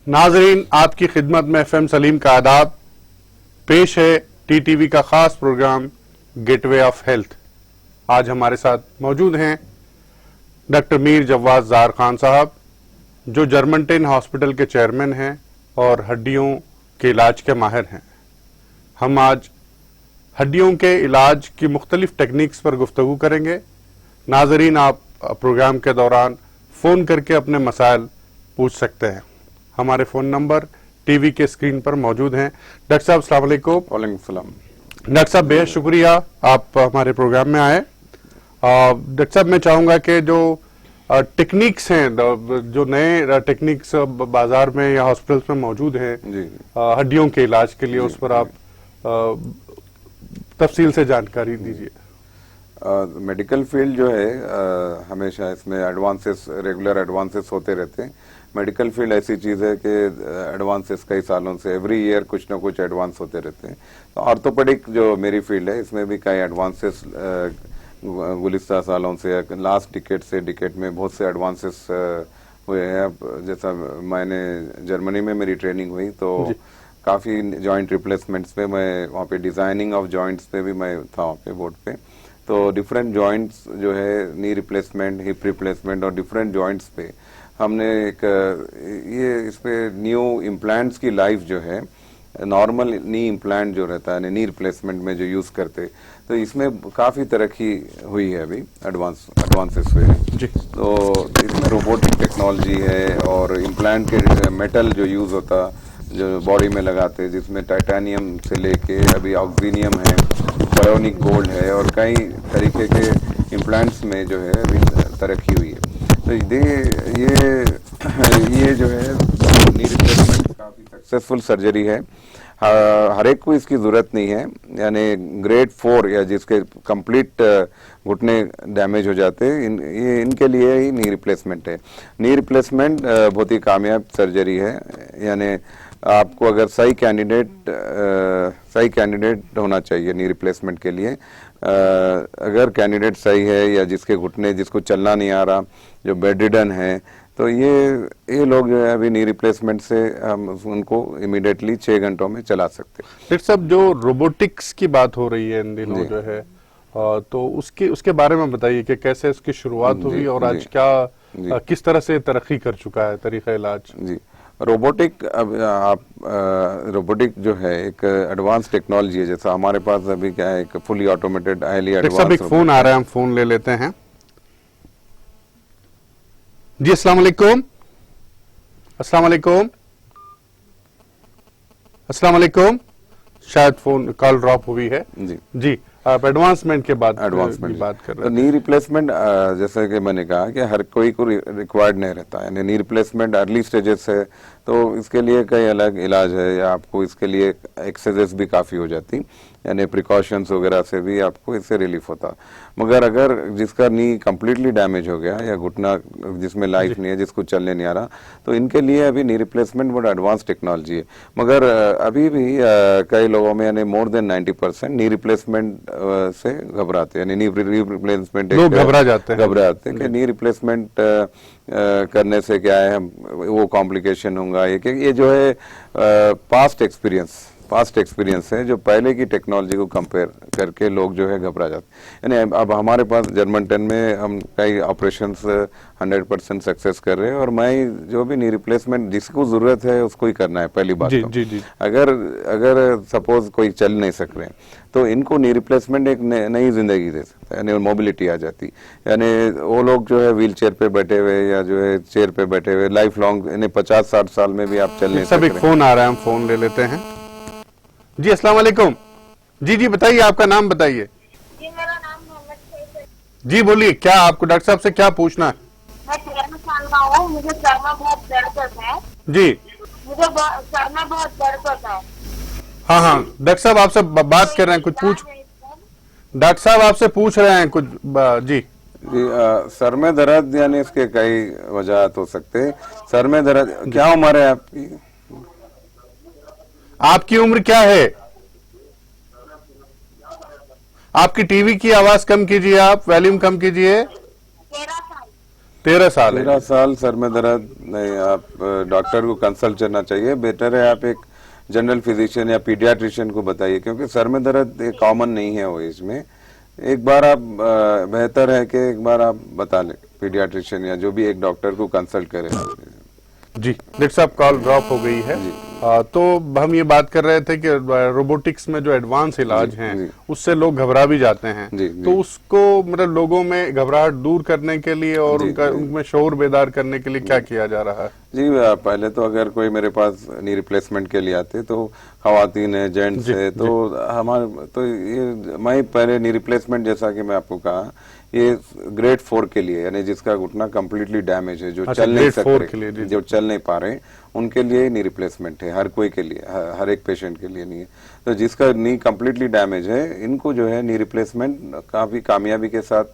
नाजरीन, आपकी खिदमत में एफएम सलीम का आदाब। पेश है टीटीवी का खास प्रोग्राम गेटवे ऑफ हेल्थ। आज हमारे साथ मौजूद हैं डॉक्टर मीर जवाद ज़ार खान साहब, जो जर्मनटेन हॉस्पिटल के चेयरमैन हैं और हड्डियों के इलाज के माहिर हैं। हम आज हड्डियों के इलाज की मुख्तलिफ टेक्निक्स पर गुफ्तगू करेंगे। नाजरीन, आप प्रोग्राम के दौरान फ़ोन करके अपने मसाइल पूछ सकते हैं। हमारे फ़ोन नंबर टीवी के स्क्रीन पर मौजूद हैं। डॉक्टर साहब, अस्सलाम वालेकुम। वालेकुम सलाम। डॉक्टर साहब, बेहद शुक्रिया आप हमारे प्रोग्राम में आए। डॉक्टर साहब, मैं चाहूँगा कि जो टेक्निक्स हैं, जो नए टेक्निक्स बाजार में या हॉस्पिटल्स में मौजूद हैं हड्डियों के इलाज के लिए, उस पर आप तफसील से जानकारी दीजिए। मेडिकल फील्ड जो है हमेशा इसमें एडवांसेस, रेगुलर एडवांसेस होते रहते हैं। मेडिकल फील्ड ऐसी चीज़ है कि एडवांसेस कई सालों से एवरी ईयर कुछ ना कुछ एडवांस होते रहते हैं। तो ऑर्थोपेडिक जो मेरी फील्ड है, इसमें भी कई एडवांसेस गुज़िश्ता सालों से, लास्ट डिकेड में बहुत से एडवांसेस हुए हैं। अब जैसा मैंने जर्मनी में मेरी ट्रेनिंग हुई तो काफ़ी जॉइंट रिप्लेसमेंट्स पे, मैं वहाँ पे डिज़ाइनिंग ऑफ जॉइंट्स पे भी मैं था वहाँ पे बोर्ड पे। तो डिफरेंट जॉइंट्स जो है, नी रिप्लेसमेंट, हिप रिप्लेसमेंट और डिफरेंट जॉइंट्स पे हमने एक ये इस पे न्यू इम्प्लांट्स की लाइफ जो है, नॉर्मल नी इम्प्लांट जो रहता है नी रिप्लेसमेंट में जो यूज़ करते, तो इसमें काफ़ी तरक्की हुई है, अभी एडवांसेस हुए हैं जी। तो इसमें रोबोटिक टेक्नोलॉजी है और इम्प्लांट के मेटल जो यूज़ होता, जो बॉडी में लगाते, जिसमें टाइटेनियम से लेके अभी ऑक्सीनियम है, बायोनिक गोल्ड है और कई तरीके के इम्प्लांट्स में जो है अभी तरक्की हुई है। तो ये जो है नी रिप्लेसमेंट काफ़ी सक्सेसफुल सर्जरी है। हर एक को इसकी ज़रूरत नहीं है, यानी ग्रेड 4 या जिसके कंप्लीट घुटने डैमेज हो जाते हैं, इनके लिए ही नी रिप्लेसमेंट है। नी रिप्लेसमेंट बहुत ही कामयाब सर्जरी है। यानी आपको अगर सही कैंडिडेट होना चाहिए नी रिप्लेसमेंट के लिए। अगर कैंडिडेट सही है या जिसके घुटने, जिसको चलना नहीं आ रहा, जो बेड रिडन है, तो ये लोग जो है अभी नी रिप्लेसमेंट से हम उनको इमीडिएटली 6 घंटों में चला सकते हैं। डॉक्टर साहब, जो रोबोटिक्स की बात हो रही है इन दिनों जो है, तो उसके बारे में बताइए कि कैसे इसकी शुरुआत हुई और आज क्या किस तरह से तरक्की कर चुका है तरीका इलाज। जी, रोबोटिक, अब आप रोबोटिक जो है एक एडवांस टेक्नोलॉजी है। जैसा हमारे पास अभी क्या है, एक फुली ऑटोमेटेड हाईली एडवांस। एक फोन आ रहा है, हम फोन ले लेते हैं। जी, अस्सलाम वालेकुम। अस्सलाम वालेकुम। अस्सलाम वालेकुम। शायद फोन कॉल ड्रॉप हुई है। जी, आप एडवांसमेंट की बात कर रहे हैं। नी रिप्लेसमेंट, जैसे कि मैंने कहा कि हर कोई को रिक्वायर्ड नहीं रहता है। नी रिप्लेसमेंट अर्ली स्टेजेस है, तो इसके लिए कई अलग इलाज है, या आपको इसके लिए एक्सरसाइज भी काफ़ी हो जाती, यानी प्रिकॉशंस वगैरह से भी आपको इससे रिलीफ होता। मगर अगर जिसका नी कम्प्लीटली डैमेज हो गया या घुटना जिसमें लाइफ नहीं है, जिसको चलने नहीं आ रहा, तो इनके लिए अभी नी रिप्लेसमेंट बहुत एडवांस टेक्नोलॉजी है। मगर अभी भी कई लोगों में, यानी मोर देन 90% नी रिप्लेसमेंट से घबराते हैं। नी रिप्लेसमेंट लोग घबरा जाते हैं कि नी रिप्लेसमेंट करने से क्या है, वो कॉम्प्लिकेशन होगा। ये जो है पास्ट एक्सपीरियंस है, जो पहले की टेक्नोलॉजी को कंपेयर करके लोग जो है घबरा जाते हैं। यानी अब हमारे पास जर्मनटेन में हम कई ऑपरेशंस 100% सक्सेस कर रहे हैं, और मैं जो भी नी रिप्लेसमेंट जिसको जरूरत है उसको ही करना है, पहली बात। तो अगर सपोज कोई चल नहीं सक रहे हैं, तो इनको नी रिप्लेसमेंट एक नई जिंदगी दे सकता है, यानी मोबिलिटी आ जाती। यानी वो लोग जो है व्हील चेयर पे बैठे हुए या जो है चेयर पे बैठे हुए लाइफ लॉन्ग, यानी 50-60 साल में भी आप चल नहीं सकते। एक फोन आ रहा है, हम फोन ले लेते हैं। जी, अस्सलाम वालेकुम। जी, बताइए, आपका नाम बताइए। जी, मेरा नाम मोहम्मद सईद है। जी, बोलिए, क्या आपको डॉक्टर साहब से क्या पूछना है? मैं 13 साल का हूँ, मुझे सर में बहुत दर्द होता है। जी, मुझे सर में बहुत दर्द होता है। हाँ, डॉक्टर साहब आपसे बात कर रहे हैं, कुछ पूछ, डॉक्टर साहब आपसे पूछ रहे हैं कुछ। जी, सर में दर्द, यानी इसके कई वजह हो सकते हैं। सर में दर्द, क्या उम्र है आपकी? आपकी उम्र क्या है? आपकी टीवी की आवाज कम कीजिए, आप वॉल्यूम कम कीजिए। 13 साल। 13 साल है। 13 साल सर में दर्द नहीं, आप डॉक्टर को कंसल्ट करना चाहिए। बेटर है आप एक जनरल फिजिशियन या पीडियाट्रिशियन को बताइए, क्योंकि सर में दर्द कॉमन नहीं है वो एज में। एक बार आप बेहतर है कि एक बार आप बता लें पीडियाट्रिशियन या जो भी एक डॉक्टर को कंसल्ट करें। जी डॉक्टर साहब, कॉल ड्रॉप हो गई है। तो हम ये बात कर रहे थे कि रोबोटिक्स में जो एडवांस इलाज हैं जी। उससे लोग घबरा भी जाते हैं। जी, तो जी। उसको मतलब लोगों में घबराहट दूर करने के लिए और जी, उनका जी। उनमें शऊर बेदार करने के लिए क्या किया जा रहा है? जी पहले तो अगर कोई मेरे पास नी रिप्लेसमेंट के लिए आते तो खवातीन है, जेंट्स जी, है, तो हमारे तो ये मैं पहले नी रिप्लेसमेंट जैसा कि मैं आपको कहा, ये ग्रेड 4 के लिए, यानी जिसका घुटना कम्प्लीटली डैमेज है, जो अच्छा, चल नहीं ग्रेड 4 सकते, के लिए, जी, जो चल नहीं पा रहे, उनके लिए नी रिप्लेसमेंट है। हर कोई के लिए, हर एक पेशेंट के लिए नहीं है। तो जिसका नी कम्प्लीटली डैमेज है, इनको जो है नी रिप्लेसमेंट काफी कामयाबी के साथ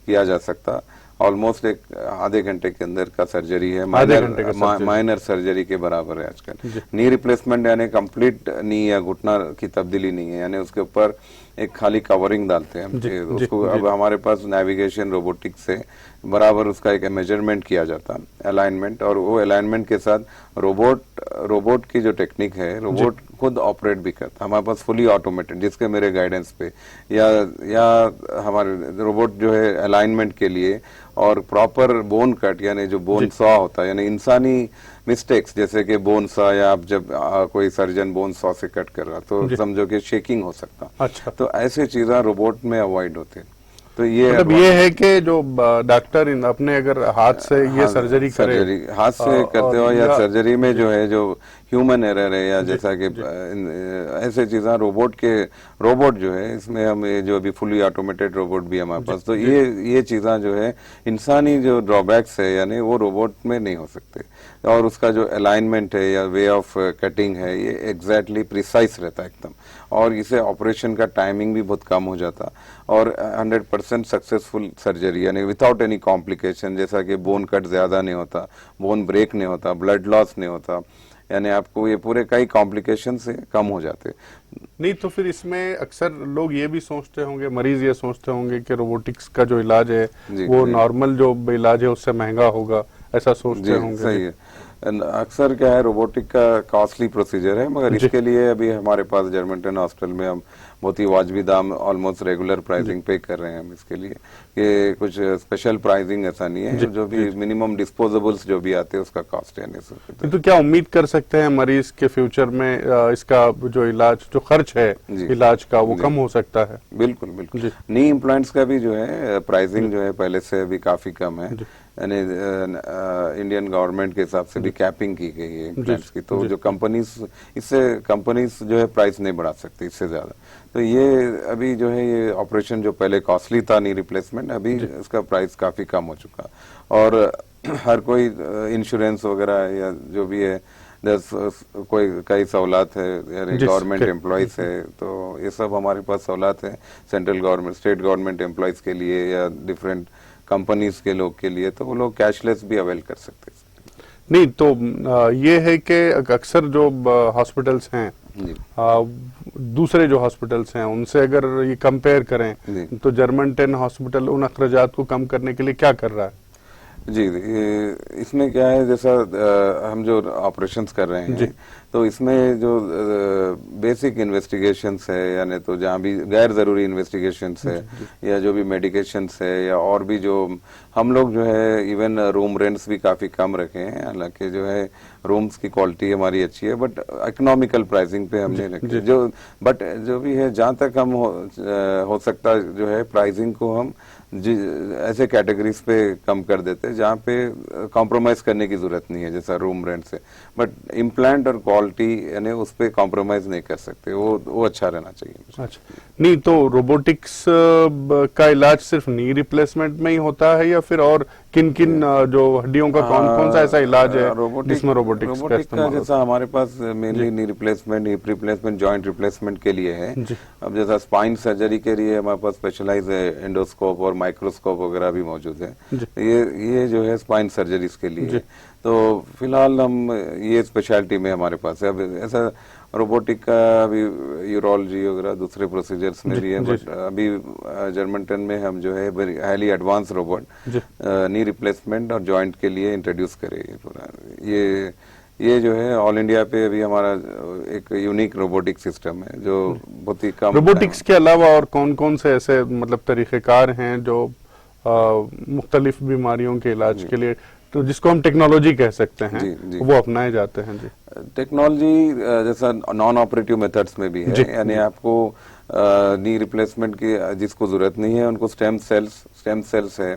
किया जा सकता। ऑलमोस्ट एक आधे घंटे के अंदर का सर्जरी है, माइनर सर्जरी के बराबर है आजकल। नी रिप्लेसमेंट यानी कंप्लीट नी या घुटना की तब्दीली नहीं है, यानी उसके ऊपर एक खाली कवरिंग डालते हैं हम उसको। अब हमारे पास नेविगेशन रोबोटिक्स से बराबर उसका एक मेजरमेंट किया जाता है, अलाइनमेंट, और वो अलाइनमेंट के साथ रोबोट की जो टेक्निक है, रोबोट खुद ऑपरेट भी करता है हमारे पास, फुली ऑटोमेटेड, जिसके मेरे गाइडेंस पे, या हमारे रोबोट जो है अलाइनमेंट के लिए और प्रॉपर बोन कट, यानी जो बोन सॉ होता है, यानी इंसानी मिस्टेक्स जैसे कि बोन सॉ, या आप जब कोई सर्जन बोन सॉ से कट कर रहा तो समझो कि शेकिंग हो सकता। अच्छा, तो ऐसे चीजें रोबोट में अवॉइड होते हैं। तो ये मतलब ये है कि जो डॉक्टर अपने अगर हाथ से ये सर्जरी करे, हाथ से करते हो या सर्जरी में जो है जो ह्यूमन एरर है, या जैसा कि ऐसे चीजें रोबोट जो है, इसमें हम जो अभी फुली ऑटोमेटेड रोबोट भी हमारे पास, तो ये चीजें जो है इंसानी जो ड्रॉबैक्स है, यानी वो रोबोट में नहीं हो सकते। और उसका जो अलाइनमेंट है या वे ऑफ कटिंग है, ये एग्जैक्टली प्रिसाइज रहता है एकदम, और इसे ऑपरेशन का टाइमिंग भी बहुत कम हो जाता, और 100% सक्सेसफुल सर्जरी, यानी विदाउट एनी कॉम्प्लिकेशन, जैसा कि बोन कट ज्यादा नहीं होता, बोन ब्रेक नहीं होता, ब्लड लॉस नहीं होता, यानी आपको ये पूरे कई कॉम्प्लिकेशन से कम हो जाते। नहीं तो फिर इसमें अक्सर लोग ये भी सोचते होंगे, मरीज ये सोचते होंगे कि रोबोटिक्स का जो इलाज है वो नॉर्मल जो इलाज है उससे महंगा होगा, ऐसा सोचते होंगे। सही है। अक्सर क्या है, रोबोटिक का कॉस्टली प्रोसीजर है, मगर इसके लिए अभी हमारे पास जर्मनटन हॉस्पिटल में हम बहुत ही वाजबी दाम, ऑलमोस्ट रेगुलर प्राइसिंग पे कर रहे हैं हम इसके लिए, कि कुछ स्पेशल प्राइसिंग ऐसा नहीं है। जो भी मिनिमम डिस्पोजेबल्स जो भी आते हैं उसका कॉस्ट है। तो क्या उम्मीद कर सकते हैं मरीज के फ्यूचर में इसका जो इलाज, जो खर्च है इलाज का, वो कम हो सकता है? बिल्कुल बिल्कुल। नी इम्प्लांट्स का भी जो है प्राइसिंग जो है पहले से अभी काफी कम है, यानी इंडियन गवर्नमेंट के हिसाब से भी कैपिंग की गई है इम्प्लांट्स की। तो जो कंपनीज जो है प्राइस नहीं बढ़ा सकती इससे ज्यादा। तो ये अभी जो है ये ऑपरेशन जो पहले कॉस्टली था नी रिप्लेसमेंट, अभी इसका प्राइस काफी कम हो चुका, और हर कोई इंश्योरेंस वगैरह या जो भी है, कोई कई सहूलत है, यानी गवर्नमेंट एम्प्लॉयज है, तो ये सब हमारे पास सहूलत है central government, state government employees के लिए या डिफरेंट कंपनीज के लोग के लिए, तो वो लोग कैशलेस भी अवेल कर सकते हैं। नहीं तो ये है कि अक्सर जो हॉस्पिटल्स हैं, दूसरे जो हॉस्पिटल्स हैं उनसे अगर ये कंपेयर करें तो जर्मनटन हॉस्पिटल उन अखराजात को कम करने के लिए क्या कर रहा है? जी, इसमें क्या है, जैसा हम जो ऑपरेशंस कर रहे हैं, तो इसमें जो बेसिक इन्वेस्टिगेशंस है, यानी तो जहाँ भी गैर जरूरी इन्वेस्टिगेशंस है, या जो भी मेडिकेशंस है, या और भी जो हम लोग जो है इवन रूम रेंट्स भी काफी कम रखे हैं। हालांकि जो है रूम्स की क्वालिटी हमारी अच्छी है, बट इकोनॉमिकल प्राइसिंग पे हमने रखे बट जो भी है, जहाँ तक हम हो सकता जो है प्राइसिंग को हम ऐसे कैटेगरीज पे कम कर देते हैं जहाँ पे कॉम्प्रोमाइज करने की जरूरत नहीं है, जैसा रूम रेंट से, बट इम्प्लांट और क्वालिटी यानी उस पे कॉम्प्रोमाइज नहीं कर सकते, वो अच्छा रहना चाहिए। अच्छा, नहीं तो रोबोटिक्स का इलाज सिर्फ नी रिप्लेसमेंट में ही होता है, या फिर और किन किन जो हड्डियों का कौन सा ऐसा इलाज है जिसमें रोबोटिक्स का इस्तेमाल? जैसा हमारे पास mainly knee replacement, hip replacement, joint replacement के लिए है। अब जैसा स्पाइन सर्जरी के लिए हमारे पास स्पेशलाइज एंडोस्कोप और माइक्रोस्कोप वगैरह भी मौजूद है। ये जो है स्पाइन सर्जरीज के लिए, तो फिलहाल हम ये स्पेशलिटी में हमारे पास है। अब ऐसा रोबोटिक का अभी यूरोलॉजी वगैरह दूसरे प्रोसीजर्स में भी है, बट अभी जर्मनटन में हम जो है highly advance robot knee replacement और जॉइंट के लिए इंट्रोड्यूस करे पूरा। ये जो है ऑल इंडिया पे अभी हमारा एक यूनिक रोबोटिक सिस्टम है जो बहुत ही कम। रोबोटिक्स के अलावा और कौन कौन से ऐसे मतलब तरीक़ेकार हैं जो मुख्तलिफ बीमारियों के इलाज के लिए, तो जिसको हम टेक्नोलॉजी कह सकते हैं, जी। वो अपनाए जाते हैं? जी, टेक्नोलॉजी जैसा नॉन ऑपरेटिव मेथड्स में भी है, यानी आपको नी रिप्लेसमेंट की जिसको जरूरत नहीं है उनको स्टेम सेल्स है,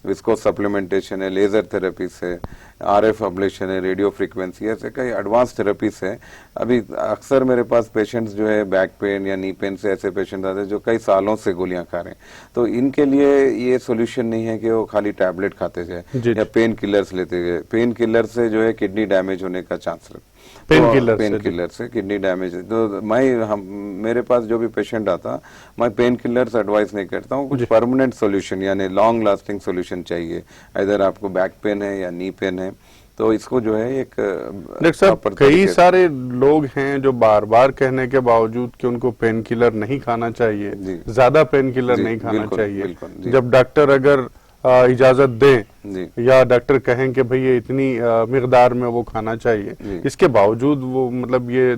विस्को सप्लीमेंटेशन है, लेजर थेरेपीज है, आरएफ अब्लेशन है, रेडियो फ्रीक्वेंसी, ऐसे कई एडवांस थेरेपीज है। अभी अक्सर मेरे पास पेशेंट्स जो है बैक पेन या नी पेन से ऐसे पेशेंट आते हैं जो कई सालों से गोलियां खा रहे हैं, तो इनके लिए ये सोल्यूशन नहीं है कि वो खाली टैबलेट खाते जाए या पेन किलर्स लेते जाए। पेन किलर से जो है किडनी डैमेज होने का चांस रहता है, पेन किलर से किडनी डैमेज। तो मेरे पास जो भी पेशेंट आता, मैं पेन किलर्स एडवाइस नहीं करता हूँ, कुछ परमानेंट सॉल्यूशन यानी लॉन्ग लास्टिंग सॉल्यूशन चाहिए। इधर आपको बैक पेन है या नी पेन है, तो इसको जो है एक डॉक्टर साहब, कई सारे लोग हैं जो बार बार कहने के बावजूद कि उनको पेन किलर नहीं खाना चाहिए, ज्यादा पेन किलर नहीं खाना चाहिए, जब डॉक्टर अगर इजाजत दें या डॉक्टर कहें कि भाई ये इतनी मिकदार में वो खाना चाहिए, इसके बावजूद वो मतलब ये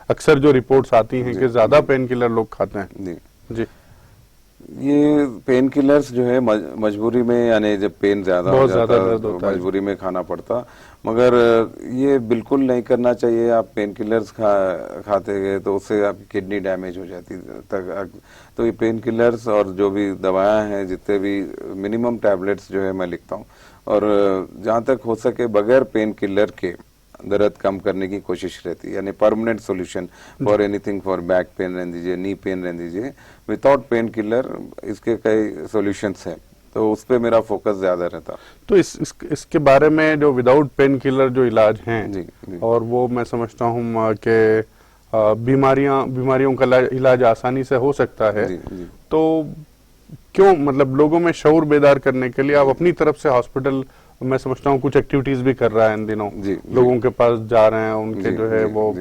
अक्सर जो रिपोर्ट्स आती हैं कि ज्यादा पेन किलर लोग खाते हैं। जी, ये पेन किलर्स जो है मजबूरी में, यानी जब पेन ज्यादा हो जाता है तो मजबूरी में खाना पड़ता, मगर ये बिल्कुल नहीं करना चाहिए। आप पेन किलर्स खाते गए तो उससे आपकी किडनी डैमेज हो जाती तक। तो ये पेन किलर्स और जो भी दवाएं हैं, जितने भी मिनिमम टैबलेट्स जो है मैं लिखता हूँ, और जहाँ तक हो सके बगैर पेन किलर के दर्द कम करने की कोशिश रहती है, यानी permanent solution for anything, for back pain रहने दीजिए, नी पेन रहने दीजिए, विदाउट पेन किलर इसके कई सॉल्यूशंस हैं, तो उस पे मेरा फोकस ज्यादा रहता। तो इसके बारे में जो विदाउट पेन किलर जो इलाज हैं, और वो मैं समझता हूँ कि बीमारियों का इलाज आसानी से हो सकता है, तो क्यों मतलब लोगों में शऊर बेदार करने के लिए आप अपनी तरफ से हॉस्पिटल, मैं समझता हूँ कुछ एक्टिविटीज भी कर रहा है इन दिनों, लोगों के पास जा रहे हैं, उनके जो है वो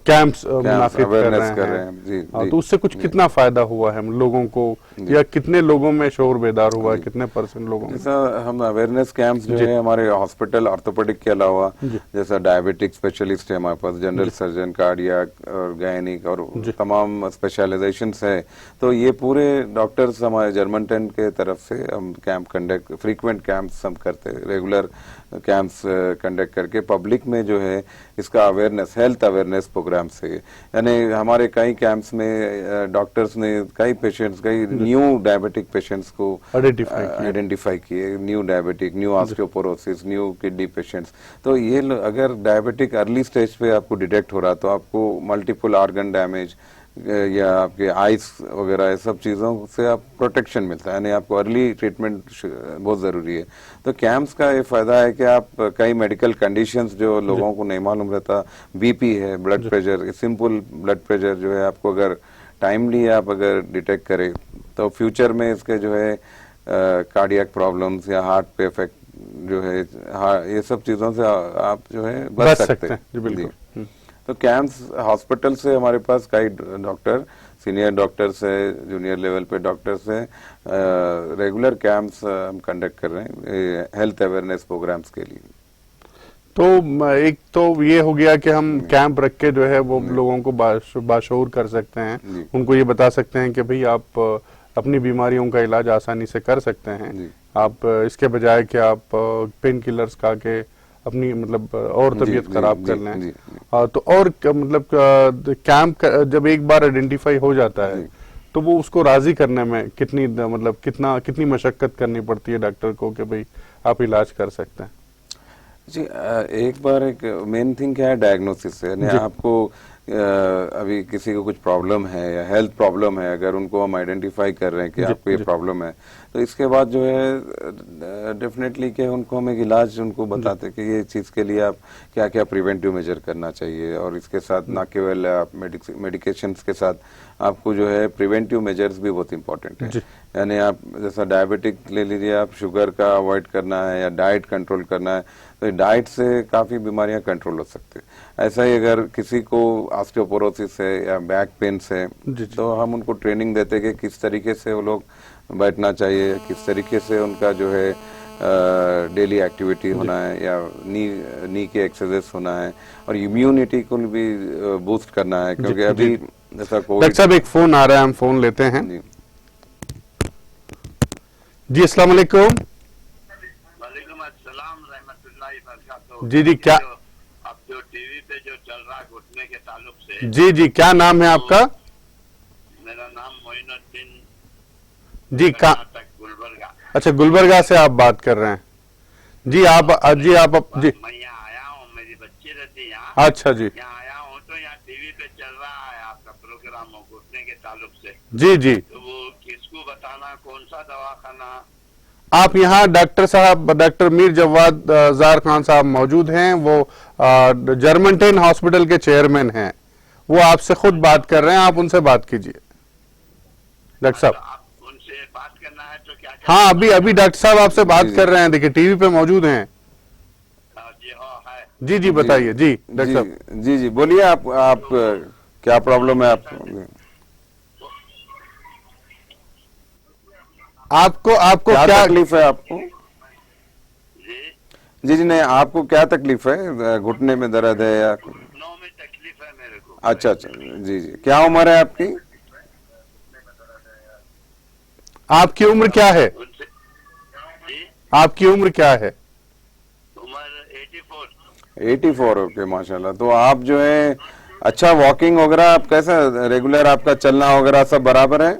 कैंप्स मुनाफिद कर रहे हैं, तो उससे कुछ कितना फायदा हुआ है लोगों को, या कितने लोगों में शऊर बेदार हुआ है, कितने % लोगों में? जैसा हम अवेयरनेस कैंप्स जो है हमारे हॉस्पिटल ऑर्थोपेडिक के अलावा, जैसा डायबिटिक स्पेशलिस्ट है हमारे पास, जनरल सर्जन, कार्डियक और गायनिक और तमाम स्पेशलाइजेशन है, तो ये पूरे डॉक्टर्स हमारे जर्मनटन के तरफ से हम कैंप कंडक्ट, फ्रीक्वेंट कैंप्स हम करते, रेगुलर कैंप्स कंडक्ट करके पब्लिक में जो है इसका अवेयरनेस, हेल्थ अवेयरनेस प्रोग्राम से, यानी हमारे कई कैंप्स में डॉक्टर्स ने कई पेशेंट्स, कई न्यू डायबिटिक पेशेंट्स को आइडेंटिफाई किए, new diabetic, new osteoporosis, new kidney patients. तो ये अगर डायबिटिक अर्ली स्टेज पे आपको डिटेक्ट हो रहा तो आपको मल्टीपल ऑर्गन डैमेज या आपके आइस वगैरह सब चीज़ों से आप प्रोटेक्शन मिलता है, यानी आपको अर्ली ट्रीटमेंट बहुत ज़रूरी है। तो कैंप्स का ये फायदा है कि आप कई मेडिकल कंडीशंस जो लोगों को नहीं मालूम रहता, बीपी है, blood pressure, simple blood pressure जो है, आपको अगर टाइमली आप अगर डिटेक्ट करें तो फ्यूचर में इसके जो है कार्डियक प्रॉब्लम्स या हार्ट पे इफेक्ट जो है, ये सब चीज़ों से आप जो है बच सकते हैं। तो कैंप्स हॉस्पिटल से हमारे पास कई डॉक्टर, सीनियर डॉक्टर्स है, जूनियर लेवल पे डॉक्टर्स है, रेगुलर कैंप्स हम कंडक्ट कर रहे हैं हेल्थ अवेयरनेस प्रोग्राम्स के लिए। तो एक तो ये हो गया कि हम कैंप रख के जो है वो लोगों को बाशऊर कर सकते हैं, उनको ये बता सकते हैं कि भाई आप अपनी बीमारियों का इलाज आसानी से कर सकते हैं, आप इसके बजाय कि आप पेन किलर्स खा के अपनी मतलब और तबीयत खराब कर लें। तो और मतलब कैंप जब एक बार आइडेंटिफाई हो जाता है तो वो उसको राजी करने में कितनी मशक्कत करनी पड़ती है डॉक्टर को कि भाई आप इलाज कर सकते हैं? जी, एक बार एक मेन थिंग क्या है, डायग्नोसिस है, यानी आपको अभी किसी को कुछ प्रॉब्लम है या हेल्थ प्रॉब्लम है, अगर उनको हम आइडेंटिफाई कर रहे हैं कि आपको ये प्रॉब्लम है, तो इसके बाद जो है डेफिनेटली कि उनको हम एक इलाज उनको बताते हैं कि ये चीज़ के लिए आप क्या क्या प्रिवेंटिव मेजर करना चाहिए, और इसके साथ ना केवल आप मेडिकेशंस के साथ आपको जो है प्रिवेंटिव मेजर्स भी बहुत इंपॉर्टेंट है। यानी आप जैसा डायबिटिक ले लीजिए, आप शुगर का अवॉइड करना है या डाइट कंट्रोल करना है, तो डाइट से काफ़ी बीमारियां कंट्रोल हो सकती है। ऐसा ही अगर किसी को ऑस्टियोपोरोसिस है या बैक पेन है, तो हम उनको ट्रेनिंग देते हैं कि किस तरीके से वो लोग बैठना चाहिए, किस तरीके से उनका जो है डेली एक्टिविटी होना है या नी के एक्सरसाइज होना है, और इम्यूनिटी को भी बूस्ट करना है, क्योंकि अभी जैसा डॉक्टर साहब एक फोन आ रहा है, हम फोन लेते हैं। जी अस्सलाम वालेकुम। वालेकुम अस्सलाम रहमतुल्लाहि बरकातहू। जी जी, क्या अब जो टीवी पे जो चल रहा है घुटने के ताल्लुक से, जी जी, क्या नाम है आपका? मेरा नाम मोइनुद्दीन जी कर्नाटक गुलबर्गा। अच्छा, गुलबर्गा से आप बात कर रहे हैं। जी आप जी मैं यहाँ आया हूँ, मेरी बच्ची रहती है यहाँ। अच्छा जी, यहाँ आया हूँ तो यहाँ टीवी पे चल रहा है आपका प्रोग्राम घुटने के ताल्लुक से, जी जी। तो वो किसको बताना, कौन सा दवाखाना? आप यहाँ डॉक्टर साहब, डॉक्टर मीर जवाद जार खान साहब मौजूद हैं, वो जर्मनटेन हॉस्पिटल के चेयरमैन हैं, वो आपसे खुद बात कर रहे हैं, आप उनसे बात कीजिए डॉक्टर साहब। आप उनसे बात करना है तो क्या हाँ, अभी डॉक्टर साहब आपसे बात कर रहे हैं, देखिए टीवी पे मौजूद हैं। जी हाँ है। जी जी, बताइए जी डॉक्टर साहब। जी जी, बोलिए आप क्या प्रॉब्लम है आपको? आपको क्या क्या तकलीफ है आपको? जी, जी जी, नहीं, आपको क्या तकलीफ है? घुटने में दर्द है या? घुटनों में तकलीफ है मेरे को। अच्छा अच्छा, जी जी। क्या उम्र है आपकी? आपकी उम्र क्या है? उनसे जी, आपकी उम्र क्या है? उम्र 84। 84, ओके, माशाल्लाह। तो आप जो है अच्छा वॉकिंग वगैरह आप कैसा रेगुलर आपका चलना वगैरह सब बराबर है?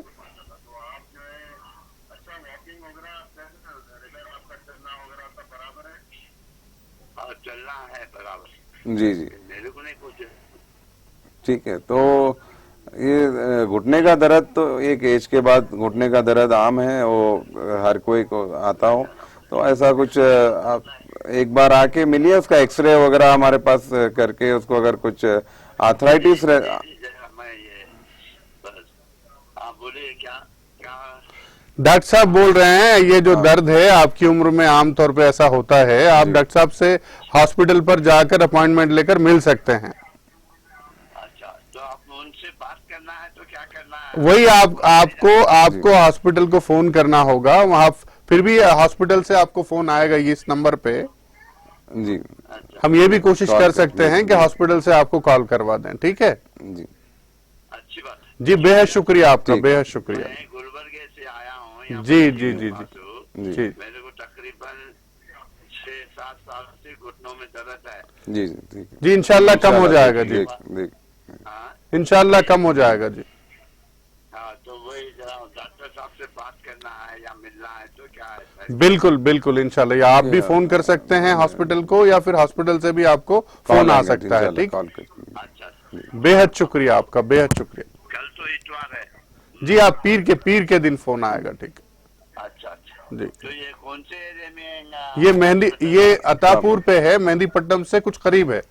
और चलना है बराबर। जी जी, मेरे को नहीं पूछे। ठीक है। तो ये घुटने का दर्द तो एक एज के बाद घुटने का दर्द आम है, वो हर कोई को आता हो, तो ऐसा कुछ आप एक बार आके मिलिए, उसका एक्सरे वगैरह हमारे पास करके, उसको अगर कुछ आर्थराइटिस मैं ये बस आप बोलिए क्या क्या? डॉक्टर साहब बोल रहे हैं, ये जो दर्द है आपकी उम्र में आमतौर पे ऐसा होता है, आप डॉक्टर साहब से हॉस्पिटल पर जाकर अपॉइंटमेंट लेकर मिल सकते हैं। अच्छा, तो आप उनसे बात करना है तो क्या करना है? वही आपको हॉस्पिटल को फोन करना होगा, वहां फिर भी हॉस्पिटल से आपको फोन आएगा इस नंबर पे। जी अच्छा, हम ये भी कोशिश कॉल कर कर सकते हैं कि हॉस्पिटल से आपको कॉल करवा दें, ठीक है जी अच्छी बात है। जी, बेहद शुक्रिया आपका, ठीक। बेहद शुक्रिया। मैं गुलबर्गे से आया हूँ यहाँ जी, पर जी, जी, पास जी। हूँ। जी मेरे को तकरीबन 6-7 साल से घुटनों में दर्द है। जी जी, ठीक है। जी, इंशाल्लाह कम हो जाएगा जी, देख हाँ इंशाल्लाह कम हो जाएगा जी। हाँ, तो वही जरा डॉक्टर साहब से बात करना है या मिलना है तो क्या है? बिल्कुल बिल्कुल, इंशाल्लाह, या आप भी फोन कर सकते हैं हॉस्पिटल को, या फिर हॉस्पिटल से भी आपको फोन आ सकता है, ठीक। कॉल कर। अच्छा, बेहद शुक्रिया आपका, बेहद शुक्रिया कल तो इतवार है। जी। आप पीर के दिन फोन आएगा, ठीक अच्छा अच्छा, जी। तो ये कौन से एरिया में? ये अतापुर पे है, मेहंदीपट्टनम से कुछ करीब है।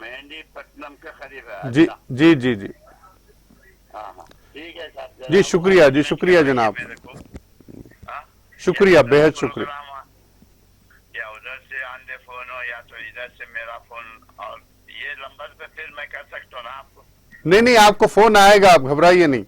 मेहंदीपट्टनम के करीब है। जी अच्छा, जी जी जी हाँ हाँ, ठीक है साहब। जी, शुक्रिया जी, शुक्रिया जनाब, मेरे को हाँ? शुक्रिया, या बेहद प्रोग्राम शुक्रिया। या उधर से आंदे फोन हो या तो इधर से मेरा फोन, और ये नंबर पे फिर मैं कर सकता हूँ ना आपको? नहीं, आपको फोन आएगा, आप घबराइए नहीं।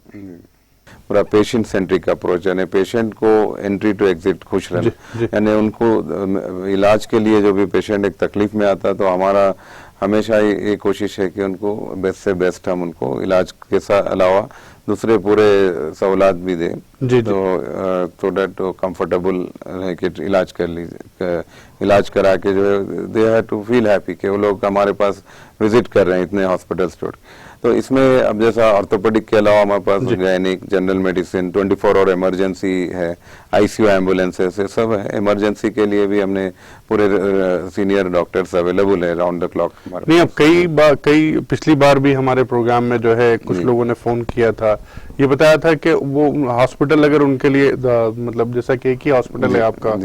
पूरा पेशेंट सेंट्रिक अप्रोच, यानी पेशेंट को एंट्री टू एग्जिट खुश रहना, यानी उनको इलाज के लिए जो भी पेशेंट एक तकलीफ में आता है, तो हमारा हमेशा ये कोशिश है कि उनको बेस्ट से बेस्ट हम उनको इलाज के साथ अलावा दूसरे पूरे सहूलत भी दें, जी, तो दैट कंफर्टेबल रहे कि इलाज कर लीजिए, इलाज करा के जो है they have to feel happy कि वो लोग हमारे पास विजिट कर रहे हैं इतने हॉस्पिटल्स छोड़। तो इसमें अब जैसा ऑर्थोपेडिक के अलावा हमारे पास gynaec, general medicine, 24 hour emergency है, आईसीयू एम्बुलेंसेस है, सब है। इमरजेंसी के लिए भी हमने पूरे सीनियर डॉक्टर्स अवेलेबल है राउंड द क्लॉक हमारे। नहीं, अब कई पिछली बार भी हमारे प्रोग्राम में जो है कुछ लोगों ने फोन किया था, ये बताया था कि वो हॉस्पिटल अगर उनके लिए मतलब जैसा कि एक ही हॉस्पिटल है आपका,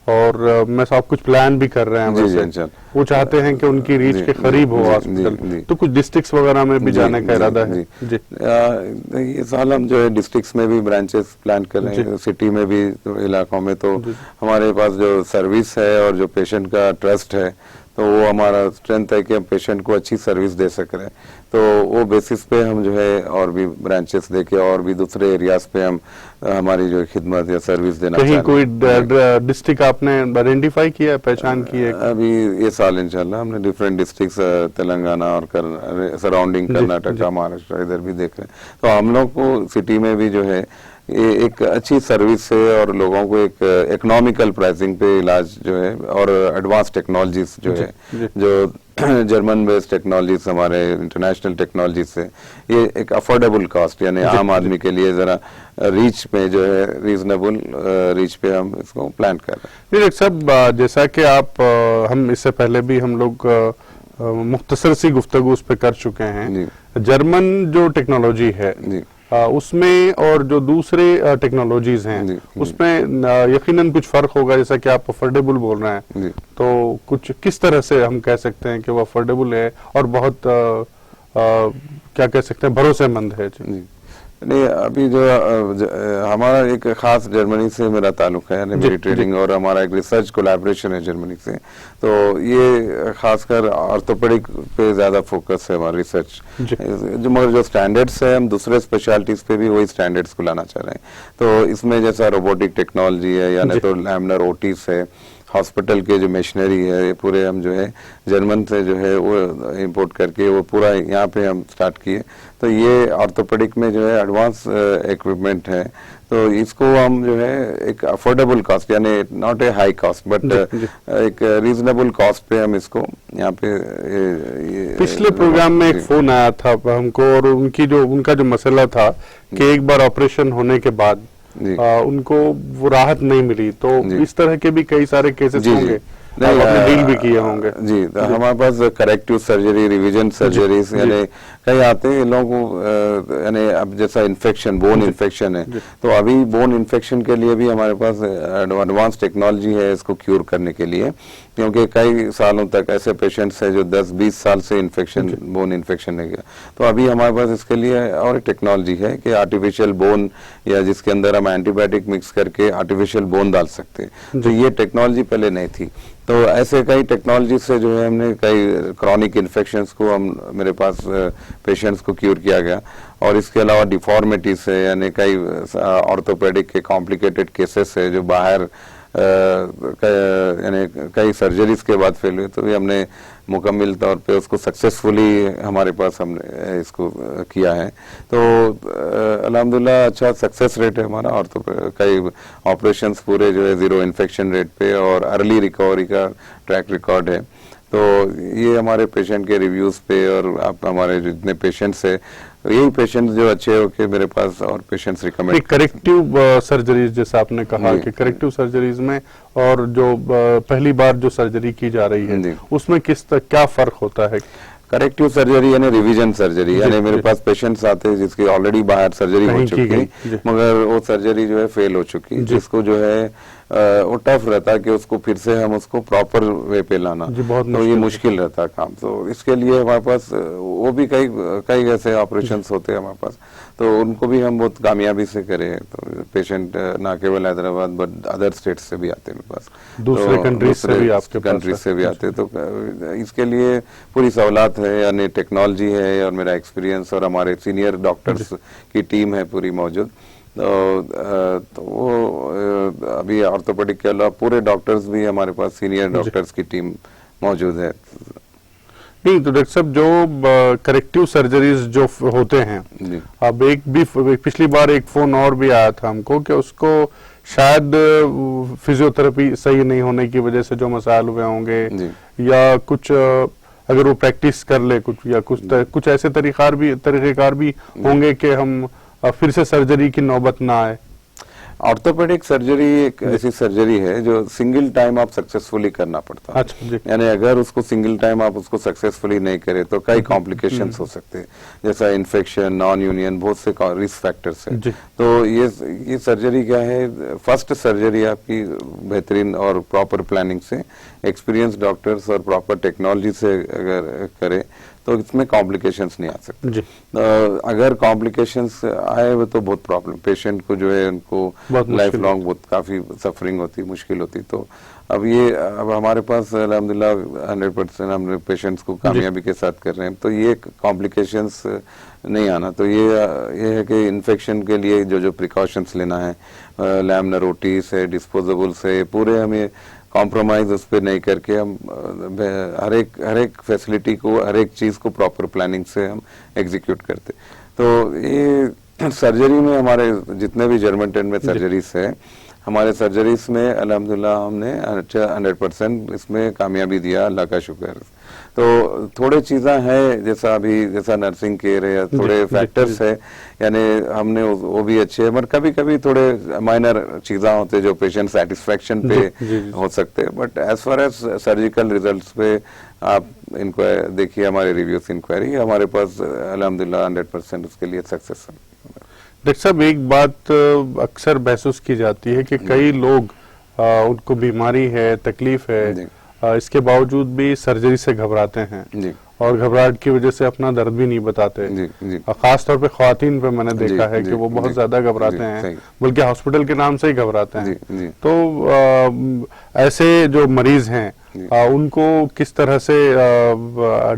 और मैं साहब कुछ प्लान भी कर रहे हैं जी, वैसे। इंशाल्लाह। वो चाहते हैं कि उनकी रीच जी, के करीब हो जी, हॉस्पिटल, जी। तो कुछ डिस्ट्रिक्ट्स वगैरह में भी जी, जाने का जी, इरादा है। जी। जी ये साल हम जो है डिस्ट्रिक्ट्स में भी ब्रांचेस प्लान कर रहे हैं, सिटी में भी, तो इलाकों में तो हमारे पास जो सर्विस है और जो पेशेंट का ट्रस्ट है, तो वो हमारा स्ट्रेंथ है कि हम पेशेंट को अच्छी सर्विस दे सक रहे हैं। तो वो बेसिस पे हम जो है और भी ब्रांचेस देके और भी दूसरे एरियाज पे हम हमारी जो खिदमत या सर्विस देना कहीं चाह रहे हैं। कोई डिस्ट्रिक्ट आपने आइडेंटिफाई किया है, पहचान की है? अभी ये साल इंशाल्लाह हमने डिफरेंट डिस्ट्रिक्ट्स तेलंगाना और सराउंडिंग कर्नाटका, महाराष्ट्र इधर भी देख रहे हैं। तो हम लोग को सिटी में भी जो है ये एक अच्छी सर्विस है और लोगों को एक इकोनॉमिकल प्राइसिंग पे इलाज जो है और एडवांस टेक्नोलॉजीज जो है, जो जर्मन बेस्ड टेक्नोलॉजीज हमारे इंटरनेशनल टेक्नोलॉजी से ये एक अफोर्डेबल कॉस्ट, यानी आम आदमी के लिए जरा रीच में जो है रीजनेबल रीच पे हम इसको प्लान कर रहे हैं। नहीं डॉक्टर साहब, जैसा कि आप हम इससे पहले भी हम लोग मुख्तसर सी गुफ्तगू उस पर कर चुके हैं, जर्मन जो टेक्नोलॉजी है उसमें और जो दूसरे टेक्नोलॉजीज हैं उसमें यकीनन कुछ फर्क होगा। जैसा कि आप अफोर्डेबल बोल रहे हैं, तो कुछ किस तरह से हम कह सकते हैं कि वो अफोर्डेबल है और बहुत क्या कह सकते हैं, भरोसेमंद है? नहीं, अभी जो हमारा एक खास जर्मनी से मेरा ताल्लुक है, मेरी ट्रेनिंग और हमारा एक रिसर्च कोलैबोरेशन है जर्मनी से, तो ये खासकर ऑर्थोपेडिक पे ज्यादा फोकस है हमारा रिसर्च। जो मगर जो स्टैंडर्ड्स है हम दूसरे स्पेशलिटीज पे भी वही स्टैंडर्ड्स को लाना चाह रहे हैं। तो इसमें जैसा रोबोटिक टेक्नोलॉजी है या नहीं तो लैमिनर ओटीस है, हॉस्पिटल के जो मशीनरी है, ये पूरे हम जो है जर्मन से जो है वो इंपोर्ट करके वो पूरा यहाँ पे हम स्टार्ट किए। तो ये ऑर्थोपेडिक में जो है एडवांस इक्विपमेंट है, तो इसको हम जो है एक अफोर्डेबल कॉस्ट, यानी not a high cost but एक रीजनेबल कॉस्ट पे हम इसको यहाँ पे पिछले प्रोग्राम में एक फोन आया था हमको और उनका जो मसला था कि एक बार ऑपरेशन होने के बाद उनको वो राहत नहीं मिली, तो इस तरह के भी कई सारे केसेस होंगे, आपने डील भी किए होंगे? जी, तो हमारे पास करेक्टिव सर्जरी, रिवीजन सर्जरीज यानी कई आते हैं इन लोगों को, यानी अब जैसा इन्फेक्शन, बोन इन्फेक्शन है, तो अभी बोन इन्फेक्शन के लिए भी हमारे पास एडवांस टेक्नोलॉजी है इसको क्यूर करने के लिए, क्योंकि कई सालों तक ऐसे पेशेंट्स हैं जो 10-20 साल से इन्फेक्शन, बोन इन्फेक्शन नहीं गया। तो अभी हमारे पास इसके लिए और एक टेक्नोलॉजी है कि आर्टिफिशियल बोन, या जिसके अंदर हम एंटीबायोटिक मिक्स करके आर्टिफिशियल बोन डाल सकते हैं। तो ये टेक्नोलॉजी पहले नहीं थी। तो ऐसे कई टेक्नोलॉजी से जो है हमने कई क्रॉनिक इन्फेक्शंस को हम मेरे पास पेशेंट्स को क्यूर किया गया। और इसके अलावा डिफॉर्मिटीज है, यानी कई ऑर्थोपेडिक के कॉम्प्लिकेटेड केसेस है जो बाहर यानी कई सर्जरीज के बाद फेल हुए, तो भी हमने मुकम्मल तौर पे उसको सक्सेसफुली हमारे पास हमने इसको किया है। तो अल्हम्दुलिल्लाह अच्छा सक्सेस रेट है हमारा, और तो कई ऑपरेशंस पूरे जो है 0 इन्फेक्शन रेट पे और अर्ली रिकवरी का ट्रैक रिकॉर्ड है। तो ये हमारे पेशेंट के रिव्यूज पे और आप हमारे जितने पेशेंट्स है, यही पेशेंट्स जो अच्छे हो के मेरे पास और पेशेंट्स रिकमेंड। करेक्टिव सर्जरीज जैसा आपने कहा कि करेक्टिव सर्जरीज में और जो पहली बार जो सर्जरी की जा रही है उसमें क्या फर्क होता है? करेक्टिव सर्जरी यानी रिवीजन सर्जरी, यानी मेरे पास पेशेंट्स आते हैं जिसकी ऑलरेडी बाहर सर्जरी हो चुकी है मगर वो सर्जरी जो है फेल हो चुकी है, जिसको जो है वो टफ रहता है कि उसको फिर से हम उसको प्रॉपर वे पे लाना, तो ये मुश्किल रहता है काम। तो इसके लिए हमारे पास वो भी कई ऐसे ऑपरेशंस होते हैं हमारे पास, तो उनको भी हम बहुत कामयाबी से करें। तो पेशेंट ना केवल हैदराबाद बट अदर स्टेट से भी आते हैं मेरे पास, दूसरे कंट्रीज से भी आते हैं। तो इसके लिए पूरी सहूलत है, यानी टेक्नोलॉजी है और मेरा एक्सपीरियंस और हमारे सीनियर डॉक्टर्स की टीम है पूरी मौजूद। तो वो अभी ऑर्थोपेडिक के अलावा पूरे डॉक्टर्स भी हमारे पास सीनियर डॉक्टर्स की टीम मौजूद है। नहीं तो डॉक्टर साहब, जो करेक्टिव सर्जरीज जो होते हैं, अब पिछली बार एक फोन और भी आया था हमको कि उसको शायद फिजियोथेरेपी सही नहीं होने की वजह से जो मसाइल हुए होंगे, या कुछ अगर वो प्रैक्टिस कर ले कुछ ऐसे तरीक़ेकार भी होंगे कि हम फिर से सर्जरी की नौबत ना आए। ऑर्थोपेडिक सर्जरी एक ऐसी सर्जरी है जो सिंगल टाइम आप सक्सेसफुली करना पड़ता है। अच्छा जी। यानी अगर उसको सिंगल टाइम आप उसको सक्सेसफुली नहीं करे तो कई कॉम्प्लिकेशंस हो सकते हैं, जैसा इन्फेक्शन, नॉन यूनियन, बहुत से रिस्क फैक्टर्स है। जी। तो ये सर्जरी क्या है, फर्स्ट सर्जरी आपकी बेहतरीन और प्रॉपर प्लानिंग से, एक्सपीरियंस डॉक्टर्स और प्रॉपर टेक्नोलॉजी से अगर करे तो इसमें कॉम्प्लिकेशंस नहीं आ सकते। जी। अगर कॉम्प्लिकेशंस आए हुए तो बहुत प्रॉब्लम, पेशेंट को जो है उनको लाइफ लॉन्ग बहुत काफी सफरिंग होती, मुश्किल होती। तो अब हमारे पास अल्हम्दुलिल्लाह 100% हम पेशेंट्स को कामयाबी के साथ कर रहे हैं, तो ये कॉम्प्लिकेशंस नहीं आना। तो ये है कि इन्फेक्शन के लिए जो प्रिकॉशंस लेना है, लैमिनर ओटी से, डिस्पोजेबल से, पूरे हमें कॉम्प्रोमाइज उस पर नहीं करके हम हर एक फैसिलिटी को, हर एक चीज को प्रॉपर प्लानिंग से हम एग्जीक्यूट करते। तो ये सर्जरी में हमारे जितने भी जर्मन टेन में सर्जरीज है, हमारे सर्जरीज में अल्हम्दुलिल्लाह हमने 100% इसमें कामयाबी दिया, अल्लाह का शुक्र। तो थोड़े चीज़ें हैं जैसा नर्सिंग केयर है, थोड़े फैक्टर्स है, यानी हमने वो भी अच्छे है, मगर कभी कभी थोड़े माइनर चीज़ें होते जो पेशेंट सेटिस्फेक्शन पे हो सकते हैं। But as far as surgical results पे आप इनको देखिए, हमारे रिव्यूज इंक्वायरी हमारे पास अल्हम्दुलिल्लाह 100% उसके लिए सक्सेस है। डॉक्टर साहब, एक बात अक्सर महसूस की जाती है कि कई लोग उनको बीमारी है, तकलीफ है, इसके बावजूद भी सर्जरी से घबराते हैं जी। और घबराहट की वजह से अपना दर्द भी नहीं बताते। जी, जी। खास तौर पे ख्वातीन पे मैंने देखा है जी, कि वो बहुत जी, ज्यादा घबराते जी, हैं, सही। बल्कि हॉस्पिटल के नाम से ही घबराते हैं। जी, जी। तो ऐसे जो मरीज हैं उनको किस तरह से